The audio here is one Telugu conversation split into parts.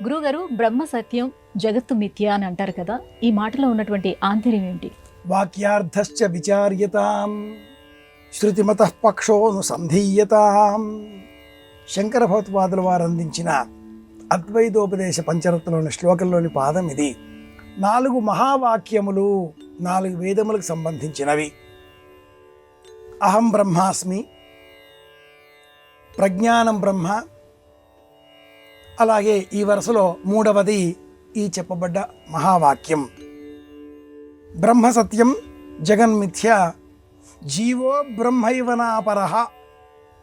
గురుగారు, బ్రహ్మ సత్యం, జగత్తు మిథ్య అని అంటారు కదా, ఈ మాటలో ఉన్నటువంటి ఆంతర్యం ఏంటి? వాక్యార్థశ్చ విచార్యతాం శృతిమతః పక్షోను సంధీయతాం. శంకర భగవత్పాదుల వారు అందించిన అద్వైతోపదేశ పంచరత్నలోని శ్లోకంలోని పాదం ఇది. 4 మహావాక్యములు, 4 వేదములకు సంబంధించినవి. అహం బ్రహ్మాస్మి, ప్రజ్ఞానం బ్రహ్మ, అలాగే ఈ వరుసలో 3వది ఈ చెప్పబడ్డ మహావాక్యం బ్రహ్మ సత్యం జగన్మిథ్య జీవో బ్రహ్మైవనాపరః.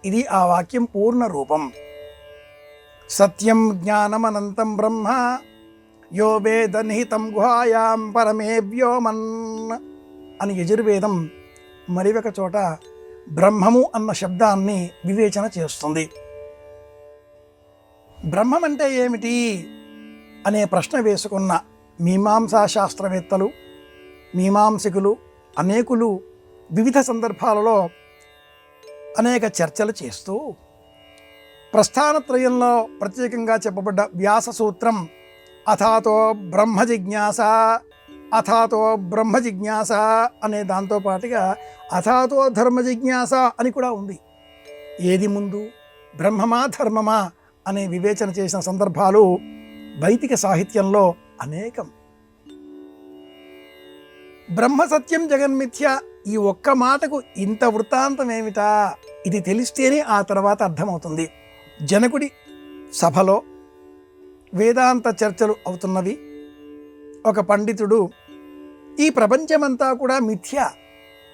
ఇది ఆ వాక్యం పూర్ణ రూపం. సత్యం జ్ఞానమనంతం బ్రహ్మ యో వేద నిహితం గుహాయాం పరమే వ్యోమన్ అని యజుర్వేదం మరి ఒక చోట బ్రహ్మము అన్న శబ్దాన్ని వివేచన చేస్తుంది. బ్రహ్మం అంటే ఏమిటి అనే ప్రశ్న వేసుకున్న మీమాంసా శాస్త్రవేత్తలు, మీమాంసకులు అనేకులు వివిధ సందర్భాలలో అనేక చర్చలు చేస్తూ ప్రస్థానత్రయంలో ప్రత్యేకంగా చెప్పబడ్డ వ్యాస సూత్రం అథాతో బ్రహ్మ జిజ్ఞాస, అథాతో బ్రహ్మ జిజ్ఞాస అనే దాంతోపాటుగా అథాతో ధర్మ జిజ్ఞాస అని కూడా ఉంది. ఏది ముందు, బ్రహ్మమా ధర్మమా అనే వివేచన చేసిన సందర్భాలు వైదిక సాహిత్యంలో అనేకం. బ్రహ్మ సత్యం జగన్మిథ్య ఈ ఒక్క మాటకు ఇంత వృత్తాంతం ఏమిటా, ఇది తెలిస్తేనే ఆ తర్వాత అర్థమవుతుంది. జనకుడి సభలో వేదాంత చర్చలు అవుతున్నవి. ఒక పండితుడు ఈ ప్రపంచమంతా కూడా మిథ్య,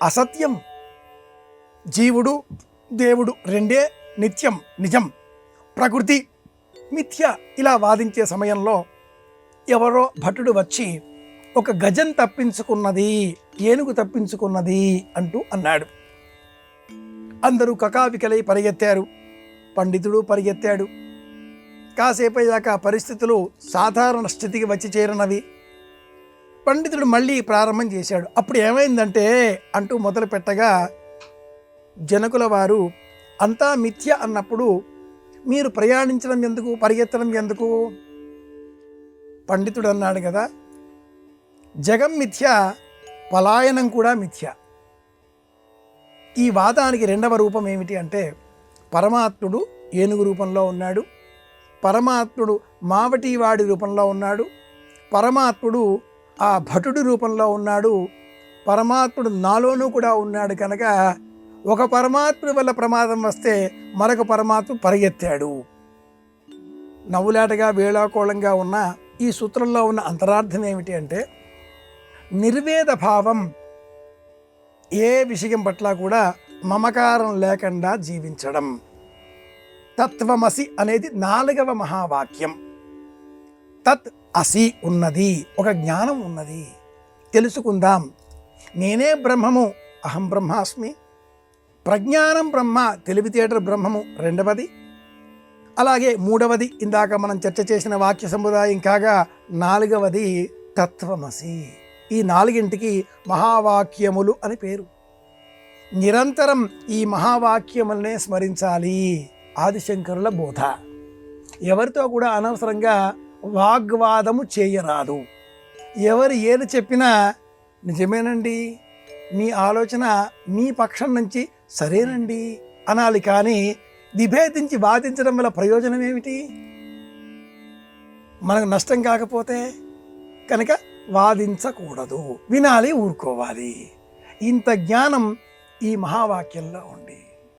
అసత్యం, జీవుడు దేవుడు రెండే నిత్యం నిజం, ప్రకృతి మిథ్య ఇలా వాదించే సమయంలో ఎవరో భటుడు వచ్చి ఒక గజం తప్పించుకున్నది, ఏనుగు తప్పించుకున్నది అంటూ అన్నాడు. అందరూ కకావికలై పరిగెత్తారు. పండితుడు పరిగెత్తాడు. కాసేపు అయ్యాక పరిస్థితులు సాధారణ స్థితికి వచ్చి చేరినవి. పండితుడు మళ్ళీ ప్రారంభం చేశాడు. అప్పుడు ఏమైందంటే అంటూ మొదలు పెట్టగా జనకుల వారు అంతా మిథ్య అన్నప్పుడు మీరు ప్రయాణించడం ఎందుకు, పరిగెత్తడం ఎందుకు? పండితుడు అన్నాడు కదా, జగం మిథ్య, పలాయనం కూడా మిథ్య. ఈ వాదానికి 2వ రూపం ఏమిటి అంటే పరమాత్ముడు ఏనుగు రూపంలో ఉన్నాడు, పరమాత్ముడు మావటివాడి రూపంలో ఉన్నాడు, పరమాత్ముడు ఆ భటుడి రూపంలో ఉన్నాడు, పరమాత్ముడు నాలోనూ కూడా ఉన్నాడు. కనుక ఒక పరమాత్ముడి వల్ల ప్రమాదం వస్తే మరొక పరమాత్ముడు పరిగెత్తాడు. నవ్వులాటగా వేళాకోళంగా ఉన్న ఈ సూత్రంలో ఉన్న అంతరార్థం ఏమిటి అంటే నిర్వేద భావం, ఏ విషయం పట్ల కూడా మమకారం లేకుండా జీవించడం. తత్వమసి అనేది 4వ మహావాక్యం. తత్ అసి ఉన్నది, ఒక జ్ఞానం ఉన్నది, తెలుసుకుందాం. నేనే బ్రహ్మము, అహం బ్రహ్మాస్మి. ప్రజ్ఞానం బ్రహ్మ, తెలివితేటలు బ్రహ్మము 2వది. అలాగే 3వది ఇందాక మనం చర్చ చేసిన వాక్య సముదాయం కాగా 4వది తత్వమసి. ఈ 4ంటికి మహావాక్యములు అని పేరు. నిరంతరం ఈ మహావాక్యములనే స్మరించాలి. ఆదిశంకరుల బోధ. ఎవరితో కూడా అనవసరంగా వాగ్వాదము చేయరాదు. ఎవరు ఏది చెప్పినా నిజమేనండి, మీ ఆలోచన మీ పక్షం నుంచి సరేనండి అనాలి. కానీ విభేదించి వాదించడం వల్ల ప్రయోజనం ఏమిటి? మనకు నష్టం కాకపోతే కనుక వాదించకూడదు, వినాలి, ఊరుకోవాలి. ఇంత జ్ఞానం ఈ మహావాక్యంలో ఉంది.